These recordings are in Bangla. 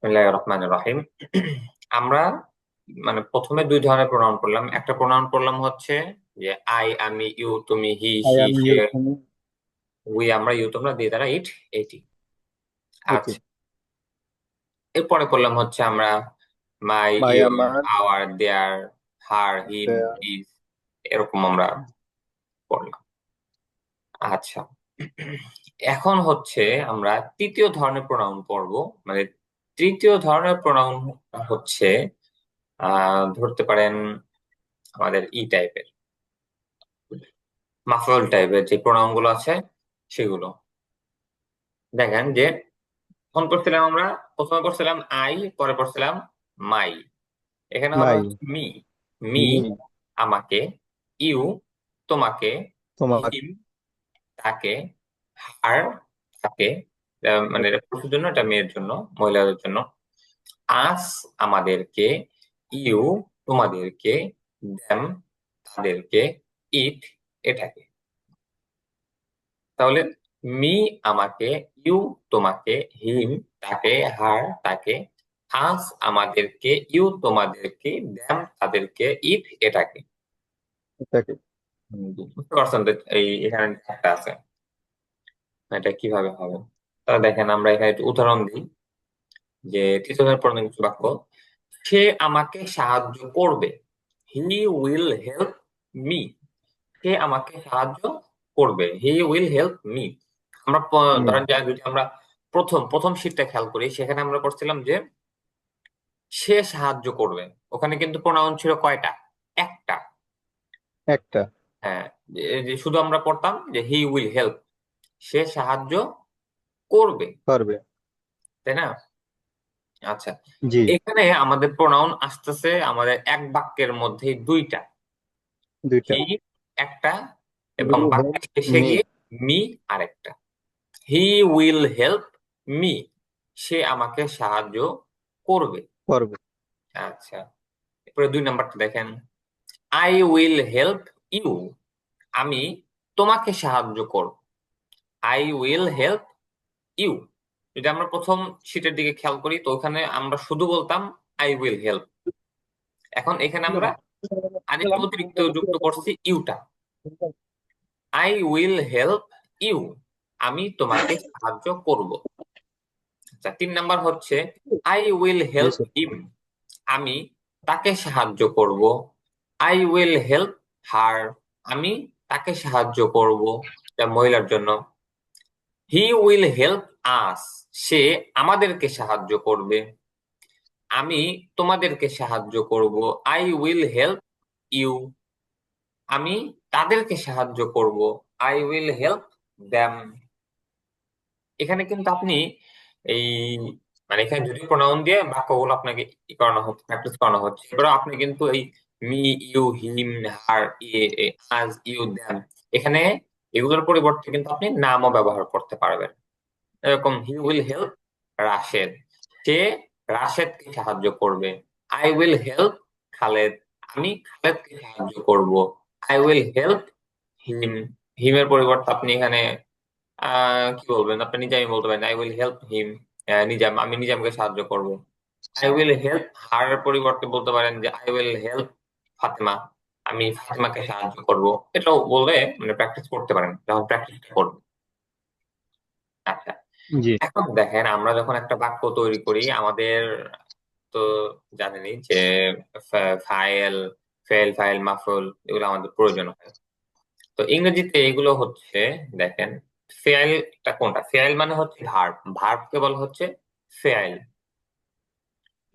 বিসমিল্লাহির রহমানির রহিম। আমরা মানে প্রথমে দুই ধরনের প্রোনাউন পড়লাম। একটা প্রোনাউন পড়লাম হচ্ছে যে আই, আমি, ইউ, তুমি, হি, আই সি, এম সে, ইউ তুমি উই, আমরা, ইউ, তোমরা, দিয়ে দ্বারা ইট, এটি। এটি আচ্ছা, এরপরে পড়লাম হচ্ছে আমরা মাই, মাই ইয়োর, আমার আওয়ার, দেয়ার, হার, হিম, হিজ, এরকম আমরা পড়লাম। আচ্ছা, এখন হচ্ছে আমরা তৃতীয় ধরনের প্রোনাউন পড়বো। মানে তৃতীয় ধরনের প্রোনাউন হচ্ছে ধরতে পারেন আমাদের ই টাইপের, মাফল টাইপের যে প্রোনাউন গুলো আছে সেগুলো। দেখেন যে ফোন করছিলাম আমরা, প্রথমে করছিলাম আই, পরে করছিলাম মাই। এখানে হবে মাই হচ্ছে মি। মি মি আমাকে, ইউ তোমাকে, তোমার হিম তাকে, হার তাকে, মানে এটা পুরুষের জন্য, এটা মেয়ের জন্য, মহিলাদের জন্য। আস আমাদেরকে, ইউ তোমাদেরকে, দেম তাদেরকে, ইট এটাকে। তাহলে মি আমাকে, ইউ তোমাকে, হিম তাকে, হার তাকে, আস আমাদেরকে, ইউ তোমাদেরকে, দ্যাম তাদেরকে, ইট এটাকে। এটাকে বুঝতে পারছেন তো? এই এখানে একটা আছে, এটা কিভাবে হবে। তাহলে দেখেন আমরা এখানে একটু উদাহরণ দিই যে তৃতীয় পূর্ণ কিছু বাক্য। সে আমাকে সাহায্য করবে, হি উইল হেল্প মি। সে আমাকে সাহায্য করবে, হি উইল হেল্প মি। আমরা মি ধরেন যে যদি আমরা প্রথম প্রথম শীটটা খেয়াল করি, সেখানে আমরা করছিলাম যে সে সাহায্য করবে। ওখানে কিন্তু প্রোনাউন ছিল কয়টা? একটা। একটা হ্যাঁ, যে শুধু আমরা পড়তাম যে হি উইল হেল্প, সে সাহায্য করবে, করবে তাই না? আচ্ছা, জি এখানে আমাদের প্রোনাউন আসতেছে আমাদের এক বাক্যের মধ্যে দুইটা। দুইটা হি একটা, এবং উইল হেল্প বাক্যের শেষে মি গিয়ে মি আরেকটা। হি উইল হেল্প মি, সে আমাকে সাহায্য করবে। করবে আচ্ছা, এরপরে দুই নাম্বারটা দেখেন। আই উইল হেল্প ইউ, আমি তোমাকে সাহায্য করব। I will help you. যদি আমরা প্রথম শীটের দিকে খেয়াল করি, তো ওখানে আমরা শুধু বলতাম আই উইল হেল্প। এখন এখানে আমরা আরেকটু অতিরিক্ত যুক্ত করছি ইউটা। আই উইল হেল্প ইউ, আমি তোমাকে সাহায্য করব। আচ্ছা, তিন নাম্বার হচ্ছে আই উইল হেল্প হিম, আমি তাকে সাহায্য করব। আই উইল হেল্প হার, আমি তাকে সাহায্য করব, এটা মহিলার জন্য। হি উইল হেল্প আস, সে আমাদেরকে সাহায্য করবে। আমি তোমাদেরকে সাহায্য করব। আই উইল হেল্প ইউ, আমি তাদেরকে সাহায্য করব। I will help them. এখানে কিন্তু আপনি এই মানে এখানে যদি প্রোনাউন দিয়ে বাক্যগুলো আপনাকে ই করানো হচ্ছে, প্র্যাকটিস করানো হচ্ছে, এবার আপনি কিন্তু এই মি, ইউ, হিম, হার, আজ, ইউ, দেম, এখানে এগুলোর পরিবর্তে কিন্তু আপনি নামও ব্যবহার করতে পারবেন। এরকম হি উইল হেল্প রাশেদ, সে রাশেদকে সাহায্য করবে। আই উইল হেল্প খালেদ, আমি খালেদকে সাহায্য করব। আই উইল হেল্প হিম, হিমের পরিবর্তে আপনি এখানে কি বলবেন, আপনি নিজামি বলতে পারেন I will help him, Nizam, আমি নিজামকে সাহায্য করব। আই উইল হেল্প হার পরিবর্তে বলতে পারেন যে আই উইল হেল্প ফাতেমা, আমি ফাতেমাকে সাহায্য করব। এটাও বলে মানে প্র্যাকটিস করতে পারেন যখন প্র্যাকটিস করবেন। আচ্ছা, জি এখন দেখেন আমরা যখন একটা বাক্য তৈরি করি, আমাদের তো জানেনই যে ফাইল, ফেল, ফাইল, মাফুল, এগুলো আমাদের প্রয়োজন হয়। তো ইংরেজিতে এগুলো হচ্ছে, দেখেন, ফেয়াইলটা কোনটা? ফেয়াইল মানে হচ্ছে ভার্ব, ভার্বকে বলা হচ্ছে ফেয়াইল।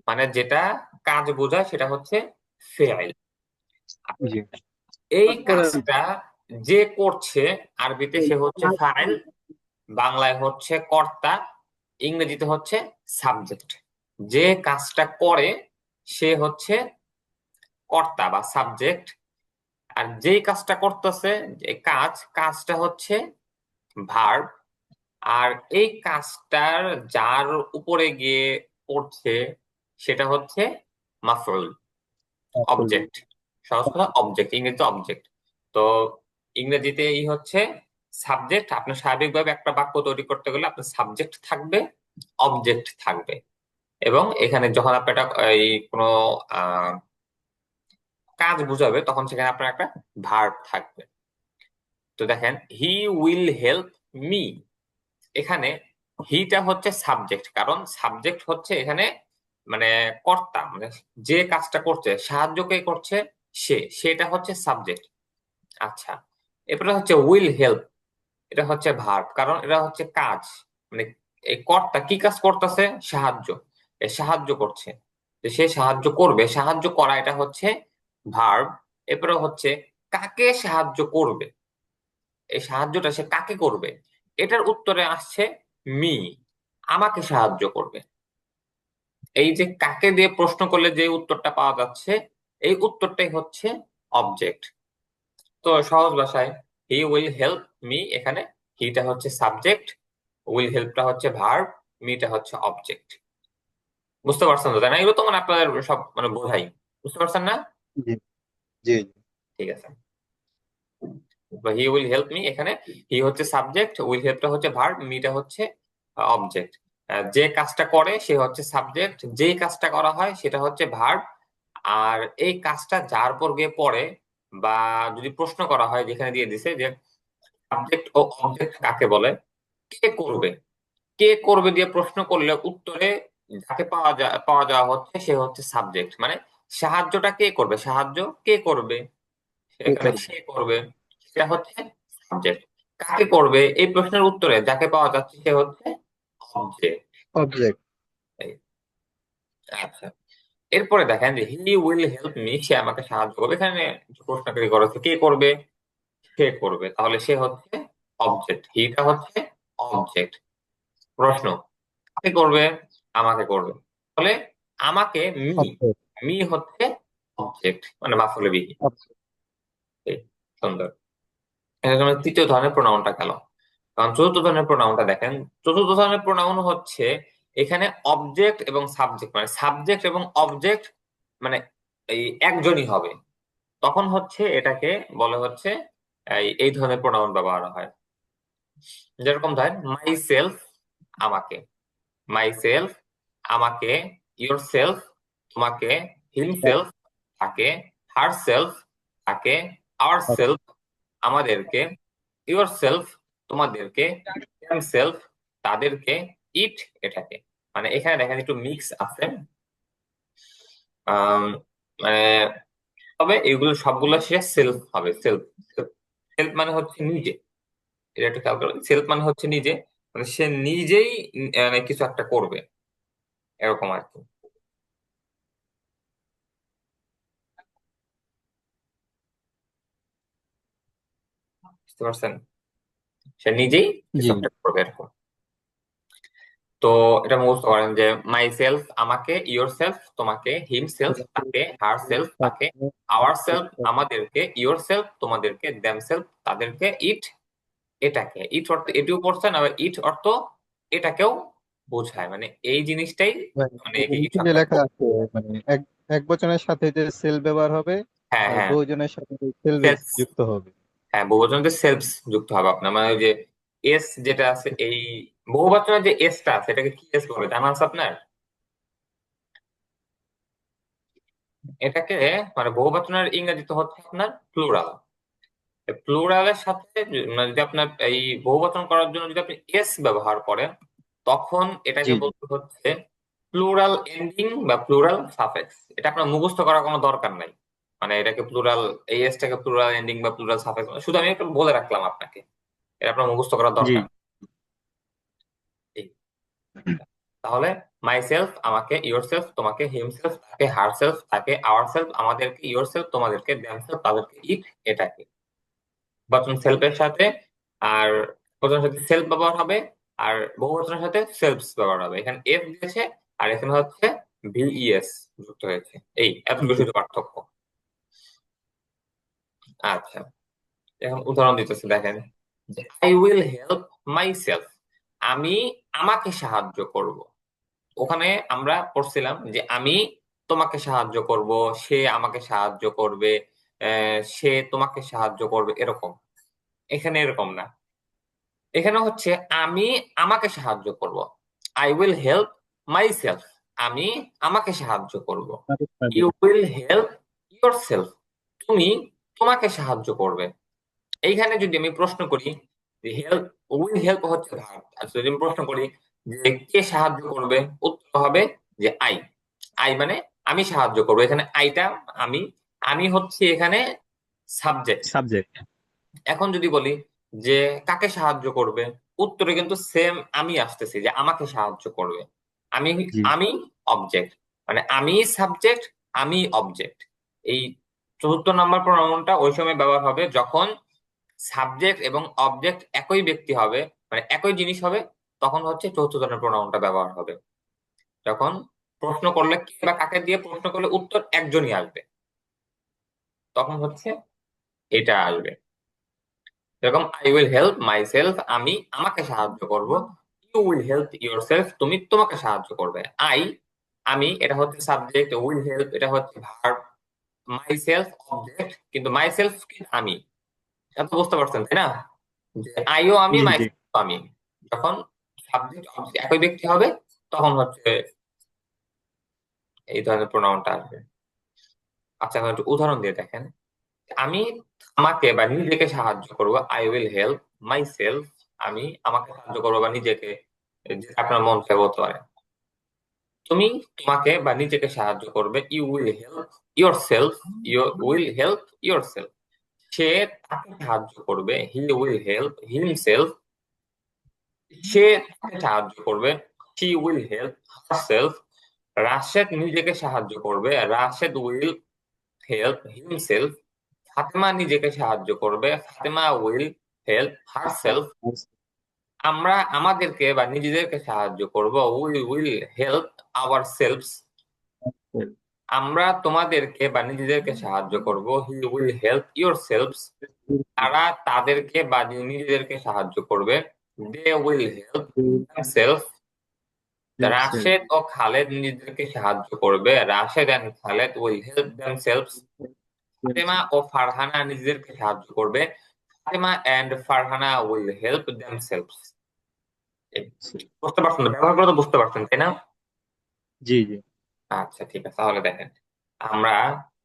মানে যেটা কাজ বোঝায় সেটা হচ্ছে ফেয়াইল। জি এই কাজটা যে করছে, আরবিতে সে হচ্ছে ফাইল, বাংলায় হচ্ছে কর্তা, ইংরেজিতে হচ্ছে সাবজেক্ট। যে কাজটা করে সে হচ্ছে কর্তা বা সাবজেক্ট, আর যেই কাজটা করতেছে, যে কাজটা হচ্ছে ভার্ব। আর এই কাজটার যার উপরে গিয়ে পড়ছে সেটা হচ্ছে মাফউল, আসল অবজেক্ট। সহজ কথা, অবজেক্ট, ইংরেজিতে অবজেক্ট। তো ইংরেজিতে এই হচ্ছে সাবজেক্ট। আপনার স্বাভাবিকভাবে একটা বাক্য তৈরি করতে গেলে আপনার সাবজেক্ট থাকবে, অবজেক্ট থাকবে। এবং এখানে যখন আপনি একটা এই কোনো আহ, কাজ বুঝাবে তখন সেখানে আপনার একটা ভার্ব থাকবে। তো দেখেন, হি উইল হেল্প মি, এখানে হিটা হচ্ছে সাবজেক্ট, কারণ সাবজেক্ট হচ্ছে এখানে মানে কর্তা, মানে যে কাজটা করছে, সাহায্য কে করছে, সেটা হচ্ছে সাবজেক্ট। আচ্ছা, এরপরে হচ্ছে উইল হেল্প, এটা হচ্ছে ভার্ব, কারণ এটা হচ্ছে কাজ, মানে এই কর্তা কি কাজ করতেছে, সাহায্য, সাহায্য করছে, যে সে সাহায্য করবে, সাহায্য করা, এটা হচ্ছে ভার্ব। এরপরে হচ্ছে কাকে সাহায্য করবে, এই সাহায্যটা সে কাকে করবে, এটার উত্তরে আসছে মি, আমাকে সাহায্য করবে। এই যে কাকে দিয়ে প্রশ্ন করলে যে উত্তরটা পাওয়া যাচ্ছে, এই উত্তরটাই হচ্ছে অবজেক্ট। তো সহজ ভাষায়, হি উইল হেল্প মি, এখানে হিটা হচ্ছে সাবজেক্ট, উইল হেল্পটা হচ্ছে ভার্ব, মিটা হচ্ছে অবজেক্ট। বুঝতে পারছেন তো, তাই না? এগুলো তো মানে আপনাদের সব মানে বোঝাই, বুঝতে পারছেন না? জি জি জি। ঠিক আছে, হি উইল হেল্প মি, এখানে হি হচ্ছে সাবজেক্ট, উইল হেল্পটা হচ্ছে ভার্ব, মিটা হচ্ছে অবজেক্ট। যে কাজটা করে সে হচ্ছে সাবজেক্ট, যেই কাজটা করা হয় সেটা হচ্ছে ভার্ব। আর এই কাজটা যার পর গিয়ে পড়ে, বা যদি প্রশ্ন করা হয় যেখানে দিয়ে দিছে যে সাবজেক্ট ও অবজেক্ট কাকে বলে, কে করবে, কে করবে দিয়ে প্রশ্ন করলে উত্তরে যাকে পাওয়া যাওয়া হচ্ছে সে হচ্ছে সাবজেক্ট, মানে সাহায্যটা কে করবে, সাহায্য কে করবে, কে এখানে করবে? সে করবে, সেটা হচ্ছে সাবজেক্ট। কাকে করবে এই প্রশ্নের উত্তরে যাকে পাওয়া যাচ্ছে সে হচ্ছে অবজেক্ট। অবজেক্ট। আচ্ছা, এরপরে দেখেন যে হি উইল হেল্প মি, সে আমাকে সাহায্য করবে, এখানে প্রশ্নকারী করা হচ্ছে কে করবে, সে করবে, তাহলে সে হচ্ছে অবজেক্ট, হিটা হচ্ছে অবজেক্ট। প্রশ্ন, কাকে করবে, আমাকে করবে, তাহলে আমাকে মি, অবজেক্ট। মি হচ্ছে অবজেক্ট, মানে মাফুলে বিহি। অবজেক্ট। এই, সুন্দর। এখানে তৃতীয় ধরনের প্রোনাউনটা গেল। কারণ চতুর্থ ধরনের প্রোনাউনটা দেখেন, চতুর্থ ধরনের প্রোনাউন হচ্ছে এখানে অবজেক্ট এবং সাবজেক্ট, মানে সাবজেক্ট এবং অবজেক্ট মানে এই একজনই হবে, তখন হচ্ছে এটাকে বলে হচ্ছে এই ধরনের প্রোনাউন ব্যবহার হয়। যেরকম ধরেন মাই সেলফ, আমাকে, মাই সেলফ আমাকে, ইয়োর সেলফ তোমাকে, হিমসেলফ তাকে, হার সেলফ তাকে, আওয়ার সেলফ আমাদেরকে, ইয়োর সেলফ তোমাদেরকে, সেলফ তাদেরকে, ইট এটাকে। মানে এখানে দেখেন একটু মিক্স আছে। আম, মানে তবে এগুলো সবগুলো সে সেলফ হবে, সেলফ। সেলফ মানে হচ্ছে নিজে, এটা একটু খেয়াল করবেন, সেলফ মানে হচ্ছে নিজে, মানে সে নিজেই মানে কিছু একটা করবে, এরকম আর কি। বুঝতে পারছেন, সে নিজেই কিছু জি। একটা করবে এরকম। তো এটা মুখস্থ করেন যে মাই সেলফ আমাকে, ইয়োর সেলফ তোমাকে, হিম সেলফ তাকে, হার সেলফ তাকে, আওয়ার সেলফ আমাদেরকে, ইয়োর সেলফ তোমাদেরকে, দেম সেলফ তাদেরকে, ইট এটাকে। ইট অর্থ এটিও পড়ছেন, আবার ইট অর্থ এটাকেও বোঝায়, মানে এই জিনিসটাই, মানে মানে এই যে একে কিছু নিচে যে একটা লেখা আছে, মানে এক এক বচনের সাথে যে সেল ব্যবহার হবে, হ্যাঁ আর হ্যাঁ, বহুজনের সাথে সেলস সেলফ, যুক্ত হবে। হ্যাঁ বহুবচনতে সেলফস যুক্ত হবে আপনার, মানে ওই যে এস যেটা আছে, এই বহুবচনের যে এসটা আছে এটাকে কি এস বলে জানা আছে আপনার? এটাকে মানে বহুবচনের ইংরেজিতে হচ্ছে আপনার প্লুরাল। প্লুরালের সাথে মানে যদি আপনার এই বহুবচন করার জন্য যদি আপনি এস ব্যবহার করেন, তখন জি এটাকে জি। বলতে হচ্ছে প্লুরাল এন্ডিং বা প্লুরাল সাফিক্স। এটা আপনার মুখস্থ করার কোনো দরকার নাই, মানে এটাকে প্লুরাল, এই এসটাকে প্লুরাল এন্ডিং বা প্লুরাল সাফিক্স, শুধু আমি একটু বলে রাখলাম আপনাকে, এটা আপনার মুখস্থ করার জি। দরকার নেই। তাহলে মাই সেলফ আমাকে, ইয়োর সেলফ তোমাকে, হিমসেলফ তাকে, হার সেলফ তাকে, আওয়ার সেলফ আমাদেরকে, ইয়োর সেলফ তোমাদেরকে, দেম সেলফ তাদেরকে, ইট এটাকে। বচন সেলফের সাথে আর বচনের সাথে সেলফ ব্যবহার হবে, আর বহুবচনের সাথে সেলফস ব্যবহার হবে। এখানে এফ দিয়েছে আর এখানে হচ্ছে ভিইএস যুক্ত হয়েছে, এই এতটুকু জি। শুধু পার্থক্য। আচ্ছা, এখন উদাহরণ দিতেছে দেখেন যে I will help myself, আমি আমাকে সাহায্য করব। ওখানে আমরা পড়ছিলাম যে আমি তোমাকে সাহায্য করব, সে আমাকে সাহায্য করবে, সে তোমাকে সাহায্য করবে, এরকম। এখানে এরকম না, এখানে হচ্ছে আমি আমাকে সাহায্য করব, I will help myself, আমি আমাকে সাহায্য করব। তাকে সাহায্য ইউ করবে। উইল হেল্প ইয়োরসেলফ, তুমি তোমাকে সাহায্য করবে। এইখানে যদি আমি প্রশ্ন করি যে হেল্প, উইল হেল্প হচ্ছে ভার্ব, আর যদি আমি প্রশ্ন করি যে কে সাহায্য করবে, উত্তর হবে যে আই। আই মানে আমি সাহায্য করবো। এখানে আইটা আমি, আমি হচ্ছে এখানে সাবজেক্ট। সাবজেক্ট। এখন যদি বলি যে কাকে সাহায্য করবে, উত্তরে কিন্তু সেম আমি আসতেছি যে আমাকে সাহায্য করবে। আমি, জি। আমি অবজেক্ট, মানে আমি সাবজেক্ট, আমি অবজেক্ট। এই চতুর্থ নাম্বার প্রোনাউনটা ওই সময় ব্যবহার হবে যখন সাবজেক্ট এবং অবজেক্ট একই ব্যক্তি হবে, মানে একই জিনিস হবে, তখন হচ্ছে চতুর্থ জনের প্রোনাউনটা ব্যবহার হবে। যখন প্রশ্ন করলে কে বা কাকে দিয়ে প্রশ্ন করলে উত্তর একজনই আসবে, তখন হচ্ছে এটা আসবে। যেরকম I will help myself, আমি আমাকে সাহায্য করব। You will help yourself, তুমি তোমাকে সাহায্য করবে। আই, আমি, এটা হচ্ছে সাবজেক্ট, উইল হেল্প এটা হচ্ছে ভার্ব, মাই সেলফ অবজেক্ট, কিন্তু মাই সেলফ কি আমি। এত বুঝতে পারছেন তাই না, যে আইও আমি, জি মাই জি। সেলফ আমি। যখন সাবজেক্ট অবজেক্ট একই ব্যক্তি হবে, তখন হচ্ছে এই ধরনের প্রোনাউনটা আসবে। আচ্ছা, এখন একটু উদাহরণ দিয়ে দেখেন। আমি আমাকে বা নিজেকে সাহায্য করব, I will help myself, আমি আমাকে সাহায্য করবো বা নিজেকে, যেটা আপনার মন চায় বলতে পারে। তুমি তোমাকে বা নিজেকে সাহায্য করবে, you will help yourself, you will help yourself. সে তাকে সাহায্য করবে, হি উইল হেল্প হিমসেলফ, সে তাকে সাহায্য করবে, she will help herself. Rashed নিজেকে সাহায্য করবে, Rashed will help himself. Fatema নিজেকে সাহায্য করবে, ফাতেমা উইল হেল্প হারসেলফ। আমরা আমাদেরকে বা নিজেদেরকে সাহায্য করব, we will help ourselves. আমরা তোমাদেরকে বা নিজেদেরকে সাহায্য করব, he will help yourselves. তারা তাদেরকে বা নিজেদেরকে সাহায্য করবে, they will help self. Rashed ও খালেদ নিজেদেরকে সাহায্য করবে, Rashed and Khaled will help themselves. Fatema ও ফারহানা নিজেদেরকে সাহায্য করবে, Fatema and Farhana will help themselves. বুঝতে পারছেন তো? ব্যবহার করে তো বুঝতে পারছেন তাই না? জি জি। আচ্ছা ঠিক আছে, তাহলে দেখেন আমরা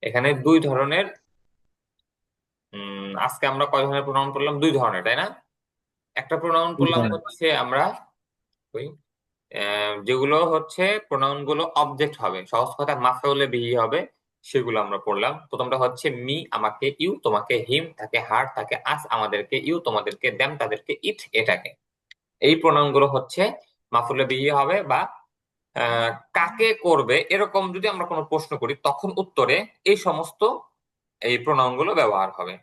এখানে দুই ধরনের, আজকে আমরা কয় ধরনের প্রোনাউন পড়লাম? দুই ধরনের, তাই না? একটা প্রোনাউন দুই পড়লাম ধরনের। হচ্ছে আমরা ওই যেগুলো হচ্ছে প্রোনাউন গুলো অবজেক্ট হবে, সহজ কথা মাফউলে বিহি হবে, সেগুলো আমরা পড়লাম। প্রথমটা হচ্ছে মি আমাকে, ইউ তোমাকে, হিম তাকে, হার তাকে, আস আমাদেরকে, ইউ তোমাদেরকে, দেম তাদেরকে, ইট এটাকে। এই প্রোনাউন গুলো হচ্ছে মাফউলে বিহি হবে বা কাকে করবে এরকম যদি আমরা কোনো প্রশ্ন করি, তখন উত্তরে এই সমস্ত এই প্রোনাউন গুলো ব্যবহার হবে।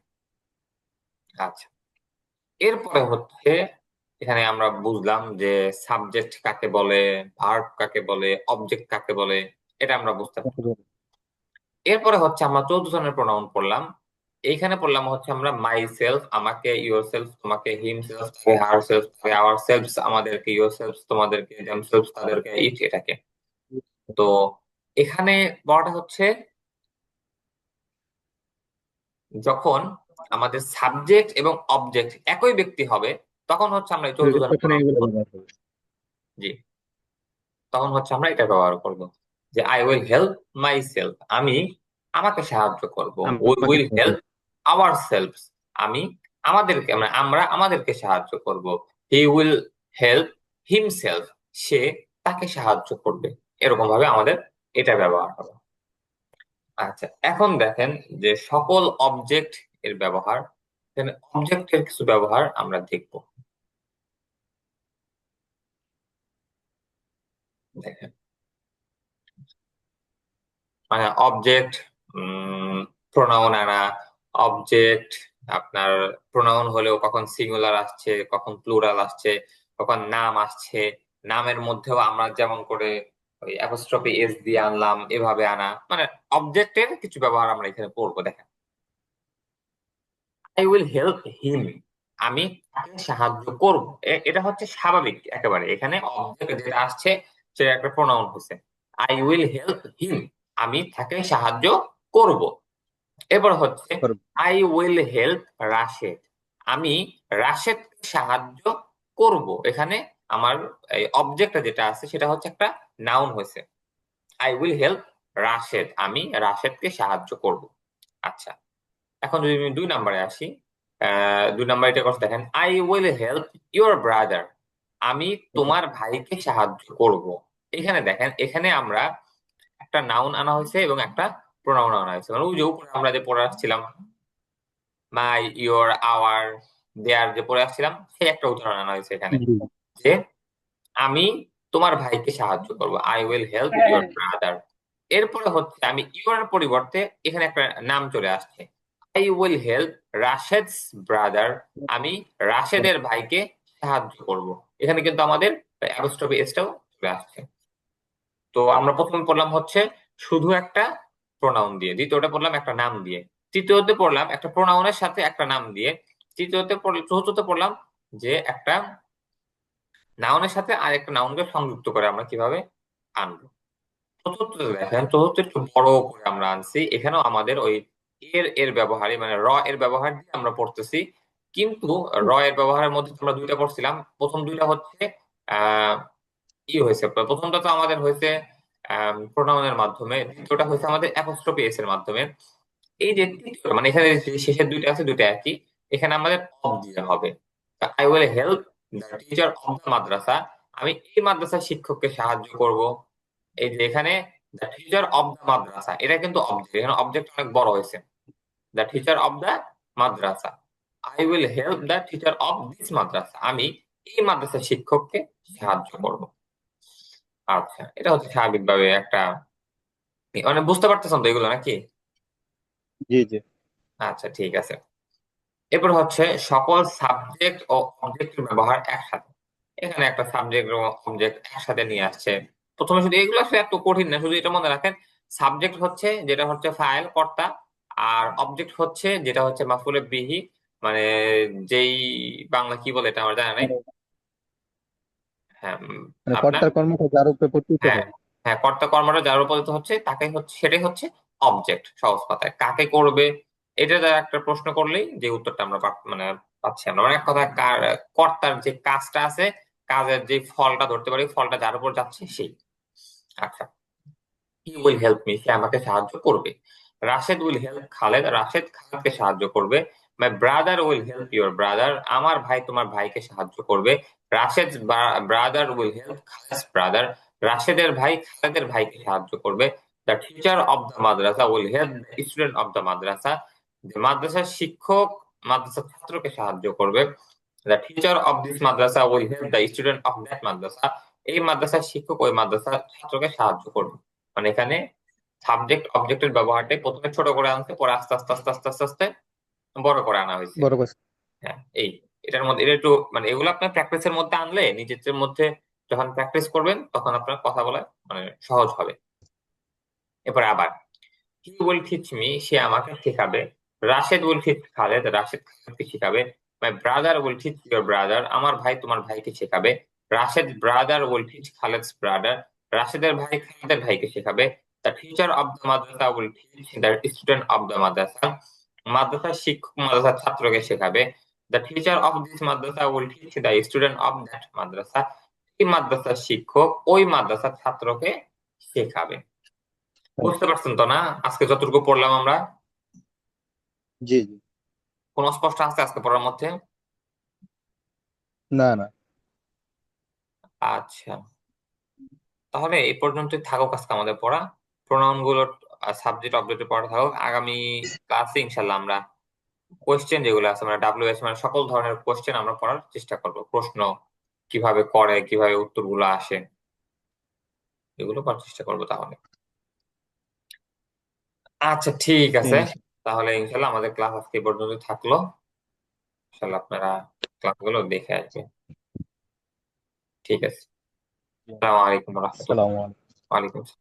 আচ্ছা, এরপরে হচ্ছে এখানে আমরা বুঝলাম যে সাবজেক্ট কাকে বলে, ভার্ব কাকে বলে, অবজেক্ট কাকে বলে, এটা আমরা বুঝতে পারলাম। এরপরে হচ্ছে আমরা 14 জনের প্রোনাউন পড়লাম। এইখানে পড়লাম হচ্ছে আমরা মাই সেলফ আমাকে, ইউর সেলফ তোমাকে, হিম সেলফ তাকে, হার সেলফ তাকে, আওয়ার সেলফস আমাদেরকে, ইউর সেলফ তোমাদেরকে, দেম সেলফ তাদেরকে, ইট এটাকে। তো এখানে বড়টা হচ্ছে যখন আমাদের সাবজেক্ট এবং অবজেক্ট একই ব্যক্তি হবে, তখন হচ্ছে আমরা এই 14 জনের তখন প্রোনাউন। এগুলো ব্যবহার করবে। জি, তখন হচ্ছে আমরা এটা ব্যবহার করব যে I will help myself, আমি আমাকে সাহায্য করব। উই আমাকে উইল সাহায্য হেল্প আওয়ার সেলফস, আমি আমাদেরকে, মানে আমরা আমাদেরকে সাহায্য করব। হি উইল হেল্প হিমসেলফ, সে তাকে সাহায্য করবে। এরকম ভাবে আমাদের এটা ব্যবহার হবে। আচ্ছা, এখন দেখেন যে সকল অবজেক্ট এর ব্যবহার, এখানে অবজেক্টের কিছু ব্যবহার আমরা দেখব। দেখেন, মানে অবজেক্ট, প্রোনাউন আনা, অবজেক্ট আপনার প্রোনাউন হলেও কখন সিঙ্গুলার আসছে, কখন প্লুরাল আসছে, কখন নাম আসছে। নামের মধ্যেও আমরা যেমন করে ওই অ্যাপোস্ট্রফি এস দিয়ে আনলাম, এভাবে আনা, মানে অবজেক্টের কিছু ব্যবহার আমরা এখানে পড়বো। দেখেন, আই উইল হেল্প হিম, আমি তাকে সাহায্য করব। এটা হচ্ছে স্বাভাবিক একেবারে, এখানে অবজেক্ট যেটা আসছে সেটা একটা প্রোনাউন হচ্ছে। আই উইল হেল্প হিম, আমি তাকে সাহায্য করব। এবার হচ্ছে করবে। আই উইল হেল্প রাশেদ, আমি রাশেদ সাহায্য করব। এখানে আমার এই অবজেক্টটা যেটা আছে সেটা হচ্ছে একটা নাউন হয়েছে। আই উইল হেল্প রাশেদ, আমি রাশেদকে সাহায্য করব। আচ্ছা, এখন যদি আমি 2 নম্বরে আসি, 2 নম্বর এটা কথা দেখেন, I will help your brother, আমি তোমার ভাইকে সাহায্য করব। এখানে দেখেন, এখানে আমরা একটা নাউন আনা হয়েছে এবং একটা প্রোনাউন আনা হয়েছে, মানে ওই যে উপরে আমরা যে পড়ে আসছিলাম মাই, ইওর, আওয়ার, দেয়ার যে পড়ে আসছিলাম, সেই একটা উদাহরণ আনা হয়েছে এখানে, জি যে আমি তোমার ভাইকে সাহায্য করব, I will help your brother. এরপরে হচ্ছে আমি ইউর পরিবর্তে এখানে একটা নাম চলে আসছে, আই উইল হেল্প রাশেদস ব্রাদার, আমি রাশেদের ভাইকে সাহায্য করব। এখানে কিন্তু আমাদের অ্যাপোস্ট্রফি এসটাও চলে আসছে। তো আমরা প্রথমে পড়লাম হচ্ছে শুধু একটা প্রোনাউন দিয়ে, দ্বিতীয়টা পড়লাম একটা নাম দিয়ে, তৃতীয়তে পড়লাম একটা প্রোনাউনের সাথে একটা নাম দিয়ে, চতুর্থতে পড়লাম যে একটা নাউনের সাথে আর একটা নাউনকে সংযুক্ত করে আমরা কিভাবে আনবো। চতুর্থতে দেখেন, চতুর্থ একটু বড় করে আমরা আনছি, এখানেও আমাদের ওই এর ব্যবহারই, মানে এর ব্যবহার দিয়ে আমরা পড়তেছি। কিন্তু এর ব্যবহারের মধ্যে আমরা দুইটা পড়ছিলাম, প্রথম দুইটা হচ্ছে আহ কি হয়েছে, প্রথমটা তো আমাদের হয়েছে প্রোনাউনের মাধ্যমে, দ্বিতীয়টা হয়েছে আমাদের অ্যাপোস্ট্রফি এস এর মাধ্যমে। এই যে তৃতীয়, মানে এখানে যে শেষের দুইটা আছে দুইটা একই, এখানে আমাদের অফ দিতে হবে। I will help the teacher of the madrasa, আমি এই মাদ্রাসার শিক্ষককে সাহায্য করব। এই যে এখানে the teacher of the madrasa, এটা কিন্তু অবজেক্ট, এখানে অবজেক্ট অনেক বড় হয়েছে, the teacher of the madrasa. I will help the teacher of this madrasa, আমি এই মাদ্রাসার শিক্ষককে সাহায্য করব। আচ্ছা, এটা হচ্ছে স্বাভাবিকভাবে একটা, মানে বুঝতে পারতেছেন তো এগুলো নাকি? জি জি। আচ্ছা, ঠিক আছে। এরপর হচ্ছে সকল সাবজেক্ট ও অবজেক্টের ব্যবহার একসাথে। এখানে একটা সাবজেক্ট ও অবজেক্ট একসাথে নিয়ে আসছে। প্রথমে শুধু এগুলো আসলে এত কঠিন না, শুধু এটা মনে রাখেন, সাবজেক্ট হচ্ছে যেটা হচ্ছে ফাইল কর্তা, আর অবজেক্ট হচ্ছে যেটা হচ্ছে মাফুলে বিহি, মানে যেই, বাংলা কি বলে এটা আমার জানা নাই। মানে হ্যাঁ, মানে আপনার, কর্তার কর্মটা যার উপরে পতিত হ্যাঁ, হয়। হ্যাঁ, কর্তা কর্মটা যার উপর হচ্ছে তাকে হচ্ছে, সেটাই হচ্ছে অবজেক্ট, সহজ কথায় কাকে করবে। এটা দ্বারা একটা প্রশ্ন করলেই যে উত্তরটা আমরা মানে পাচ্ছি আমরা, মানে এক কথা কর্তার যে কাজটা আছে, কাজের যে ফলটা ধরতে পারি, ফলটা যার উপর যাচ্ছে সেই। আচ্ছা, হি উইল হেল্প মি, সে আমাকে সাহায্য করবে। রাশেদ উইল হেল্প খালেদ, রাশেদ খালেদকে সাহায্য করবে। My brother will help your brother, আমার ভাই তোমার ভাইকে সাহায্য করবে। Rashed brother will help Khaled brother, রাশেদের ভাই খালেদের ভাইকে সাহায্য করবে। The teacher of the madrasa will help the student of the madrasa, যে মাদ্রাসার শিক্ষক মাদ্রাসার ছাত্রকে সাহায্য করবে। The teacher of this madrasa will help the student of that madrasa, এই মাদ্রাসার শিক্ষক ওই মাদ্রাসার ছাত্রকে সাহায্য করবে। মানে এখানে সাবজেক্ট অবজেক্টের ব্যবহারটাই প্রথমে ছোট করে আনছে, পরে আস্তে আস্তে আস্তে আস্তে আস্তে আস্তে বড় করে আনা হয়েছে। বড় কথা। হ্যাঁ, এই এটার মধ্যে এটা একটু, মানে এগুলো আপনার প্র্যাকটিসের মধ্যে আনলে, নিজের মধ্যে যখন প্র্যাকটিস করবেন তখন আপনার কথা বলা মানে সহজ হবে। এরপর আবার, হি উইল টিচ মি, সে আমাকে শেখাবে। রাশেদ উইল টিচ খালেদ, রাশেদ খালেদকে শেখাবে। My brother will teach your brother, আমার ভাই তোমার ভাইকে শেখাবে। Rashed brother will teach Khaled's brother, রাশেদের ভাই খালেদের ভাইকে শেখাবে। The teacher of the madrasa will teach the student of the madrasa, মাদ্রাসার শিক্ষক মাদ্রাসার ছাত্রকে শেখাবে। The teacher of this madrasa will teach the student of that madrasa, এই মাদ্রাসার শিক্ষক ওই মাদ্রাসার ছাত্রকে শেখাবে। বুঝতে পারছেন তো না আজকে যতটুকু পড়লাম আমরা? জি জি। কোন স্পষ্ট আছে আজকে পড়ার মধ্যে? না না। আচ্ছা, তাহলে এই পর্যন্তই থাকুক আজকে আমাদের পড়া, প্রোনাউন গুলোর সাবজেক্ট অবজেক্টের পড়া থাকুক। আগামী ক্লাসে ইনশাল্লাহ আমরা কোয়েশ্চেন যেগুলো আছে, মানে ডাব্লিউএস, মানে সকল ধরনের কোয়েশ্চেন আমরা পড়ার চেষ্টা করব, প্রশ্ন কিভাবে করে, কিভাবে উত্তরগুলো আসে, এগুলো পড়ার চেষ্টা করবো তাহলে। আচ্ছা, ঠিক আছে, তাহলে ইনশাল্লাহ আমাদের ক্লাস আজকে এই পর্যন্ত থাকলো। ইনশাল্লাহ আপনারা ক্লাসগুলো দেখে আসবেন। ঠিক আছে। আসসালামু আলাইকুম রহমতুল্লাহ। আসসালামু আলাইকুম। ওয়ালাইকুম আসসালাম।